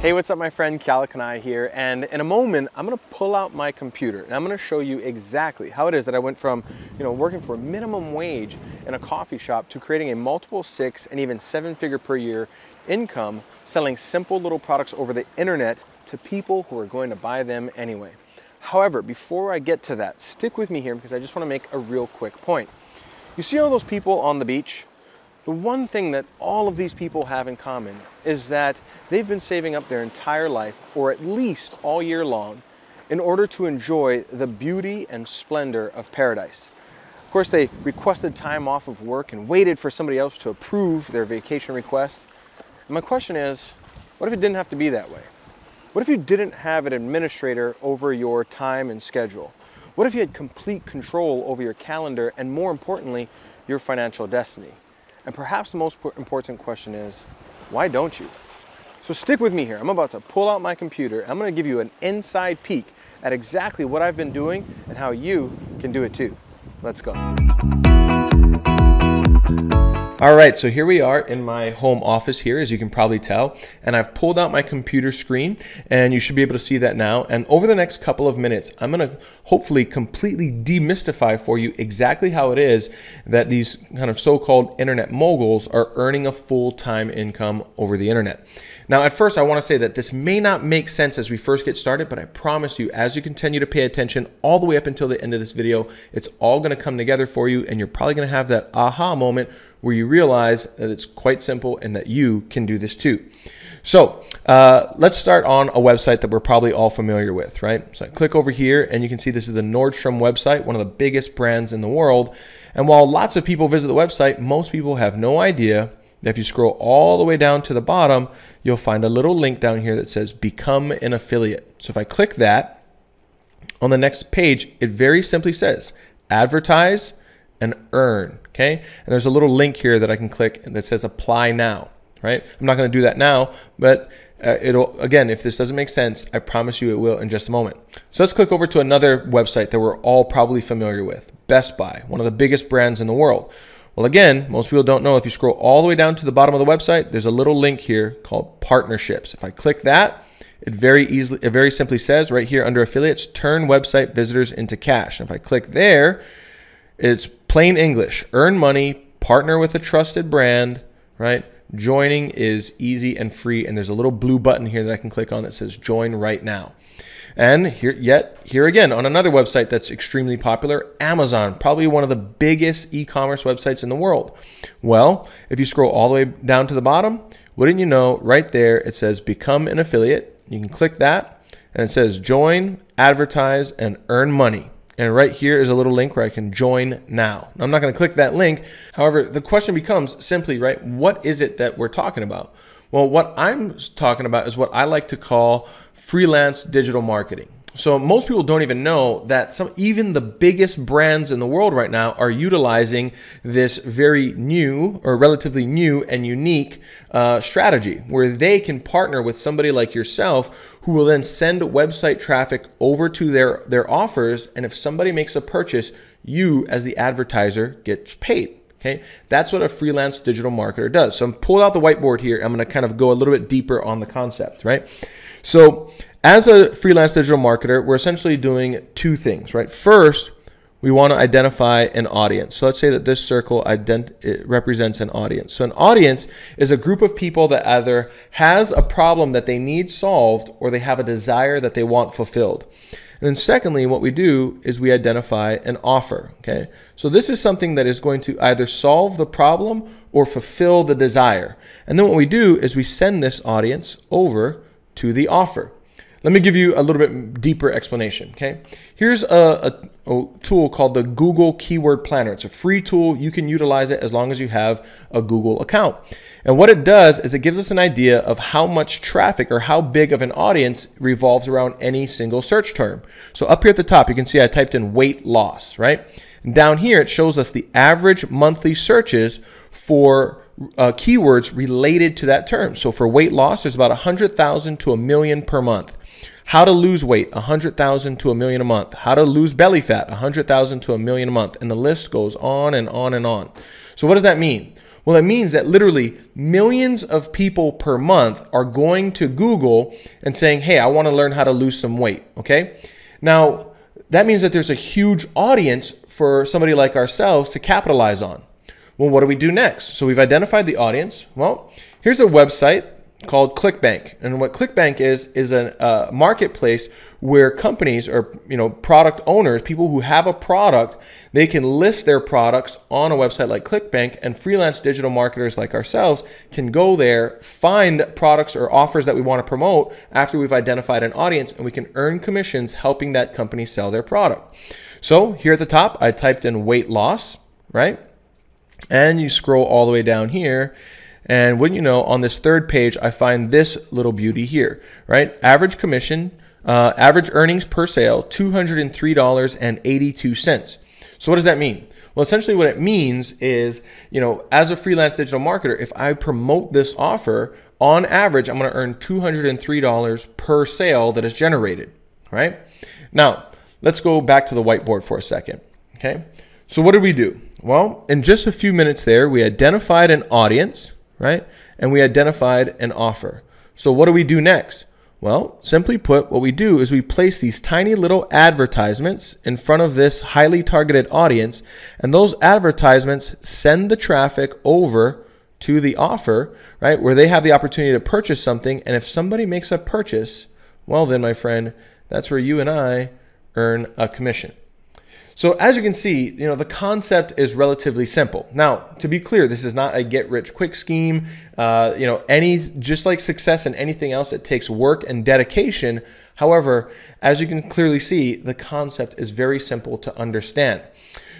Hey, what's up, my friend? Kal Kanai here, and in a moment I'm going to pull out my computer and I'm going to show you exactly how it is that I went from working for minimum wage in a coffee shop to creating a multiple 6 and even 7-figure per year income selling simple little products over the internet to people who are going to buy them anyway. However, before I get to that, stick with me here because I just want to make a real quick point. You see all those people on the beach? The one thing that all of these people have in common is that they've been saving up their entire life, or at least all year long, in order to enjoy the beauty and splendor of paradise. Of course, they requested time off of work and waited for somebody else to approve their vacation request. And my question is, what if it didn't have to be that way? What if you didn't have an administrator over your time and schedule? What if you had complete control over your calendar and, more importantly, your financial destiny? And perhaps the most important question is, why don't you? So stick with me here. I'm about to pull out my computer. I'm going to give you an inside peek at exactly what I've been doing and how you can do it too. Let's go. All right, so here we are in my home office here, as you can probably tell, and I've pulled out my computer screen, and you should be able to see that now. And over the next couple of minutes, I'm gonna hopefully completely demystify for you exactly how it is that these kind of so-called internet moguls are earning a full-time income over the internet. Now, at first, I wanna say that this may not make sense as we first get started, but I promise you, as you continue to pay attention all the way up until the end of this video, it's all gonna come together for you, and you're probably gonna have that aha moment where you realize that it's quite simple and that you can do this too. So let's start on a website that we're probably all familiar with, right? So I click over here and you can see this is the Nordstrom website, one of the biggest brands in the world. And while lots of people visit the website, most people have no idea that if you scroll all the way down to the bottom, you'll find a little link down here that says become an affiliate. So if I click that, on the next page, it very simply says advertise and earn, okay? And there's a little link here that I can click that says apply now, right? I'm not gonna do that now, but it'll, again, if this doesn't make sense, I promise you it will in just a moment. So let's click over to another website that we're all probably familiar with, Best Buy, one of the biggest brands in the world. Well, again, most people don't know, if you scroll all the way down to the bottom of the website, there's a little link here called partnerships. If I click that, it very simply says right here under affiliates, turn website visitors into cash. And if I click there, it's plain English, earn money, partner with a trusted brand, right? Joining is easy and free. And there's a little blue button here that I can click on that says join right now. And here again, on another website that's extremely popular, Amazon, probably one of the biggest e-commerce websites in the world. Well, if you scroll all the way down to the bottom, wouldn't you know, right there, it says become an affiliate. You can click that and it says join, advertise, and earn money. And right here is a little link where I can join now. I'm not going to click that link. However, the question becomes simply, right, what is it that we're talking about? Well, what I'm talking about is what I like to call freelance digital marketing. So most people don't even know that even the biggest brands in the world right now are utilizing this very new or relatively new and unique strategy where they can partner with somebody like yourself who will then send website traffic over to their offers. And if somebody makes a purchase, you as the advertiser get paid. Okay, that's what a freelance digital marketer does. So I'm pulling out the whiteboard here. I'm going to kind of go a little bit deeper on the concept, right? So as a freelance digital marketer, we're essentially doing two things, right? First, we want to identify an audience. So let's say that this circle it represents an audience. So an audience is a group of people that either has a problem that they need solved or they have a desire that they want fulfilled. And then secondly, what we do is we identify an offer, okay? So this is something that is going to either solve the problem or fulfill the desire. And then what we do is we send this audience over to the offer. Let me give you a little bit deeper explanation, okay? Here's a tool called the Google Keyword Planner. It's a free tool. You can utilize it as long as you have a Google account. And what it does is it gives us an idea of how much traffic or how big of an audience revolves around any single search term. So up here at the top, you can see I typed in weight loss, right? And down here, it shows us the average monthly searches for keywords related to that term. So for weight loss, there's about 100,000 to 1 million per month. How to lose weight, 100,000 to 1 million a month. How to lose belly fat, 100,000 to 1 million a month. And the list goes on and on and on. So what does that mean? Well, it means that literally millions of people per month are going to Google and saying, hey, I want to learn how to lose some weight, okay? Now, that means that there's a huge audience for somebody like ourselves to capitalize on. Well, what do we do next? So we've identified the audience. Well, here's a website called ClickBank. And what ClickBank is a marketplace where companies or product owners, people who have a product, they can list their products on a website like ClickBank, and freelance digital marketers like ourselves can go there, find products or offers that we want to promote after we've identified an audience, and we can earn commissions helping that company sell their product. So here at the top, I typed in weight loss, right? And you scroll all the way down here, and wouldn't you know, on this third page, I find this little beauty here, right? Average commission, average earnings per sale, $203.82. So what does that mean? Well, essentially what it means is, as a freelance digital marketer, if I promote this offer, on average, I'm going to earn $203 per sale that is generated, right? Now, let's go back to the whiteboard for a second, okay? So what did we do? Well, in just a few minutes there, we identified an audience, right? And we identified an offer. So what do we do next? Well, simply put, what we do is we place these tiny little advertisements in front of this highly targeted audience, and those advertisements send the traffic over to the offer, right? Where they have the opportunity to purchase something. And if somebody makes a purchase, well then, my friend, that's where you and I earn a commission. So as you can see, the concept is relatively simple. Now, to be clear, this is not a get-rich-quick scheme. Just like success and anything else, it takes work and dedication. However, as you can clearly see, the concept is very simple to understand.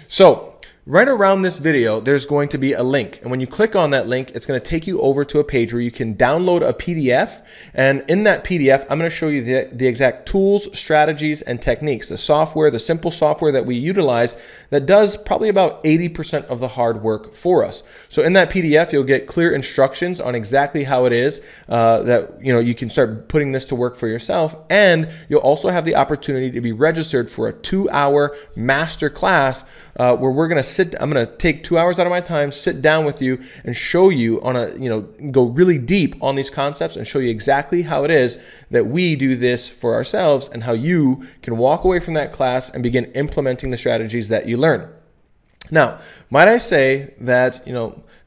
So right around this video, there's going to be a link. And when you click on that link, it's going to take you over to a page where you can download a PDF. And in that PDF, I'm going to show you the exact tools, strategies, and techniques, the software, the simple software that we utilize that does probably about 80% of the hard work for us. So in that PDF, you'll get clear instructions on exactly how it is that you can start putting this to work for yourself. And you'll also have the opportunity to be registered for a 2-hour master class where we're going to I'm going to take 2 hours out of my time, sit down with you and show you go really deep on these concepts and show you exactly how it is that we do this for ourselves and how you can walk away from that class and begin implementing the strategies that you learn. Now, might I say that,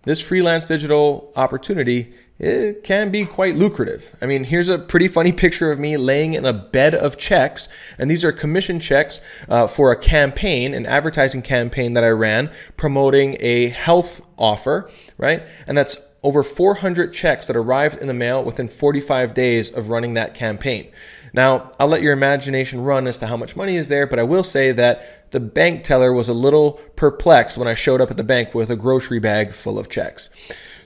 this freelance digital opportunity, it can be quite lucrative. I mean, here's a pretty funny picture of me laying in a bed of checks, and these are commission checks for a campaign, an advertising campaign that I ran promoting a health offer, right? And that's over 400 checks that arrived in the mail within 45 days of running that campaign. Now, I'll let your imagination run as to how much money is there, but I will say that the bank teller was a little perplexed when I showed up at the bank with a grocery bag full of checks.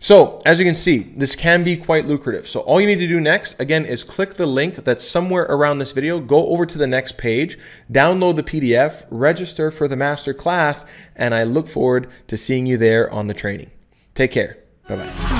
So as you can see, this can be quite lucrative. So all you need to do next, again, is click the link that's somewhere around this video, go over to the next page, download the PDF, register for the master class, and I look forward to seeing you there on the training. Take care. Bye-bye.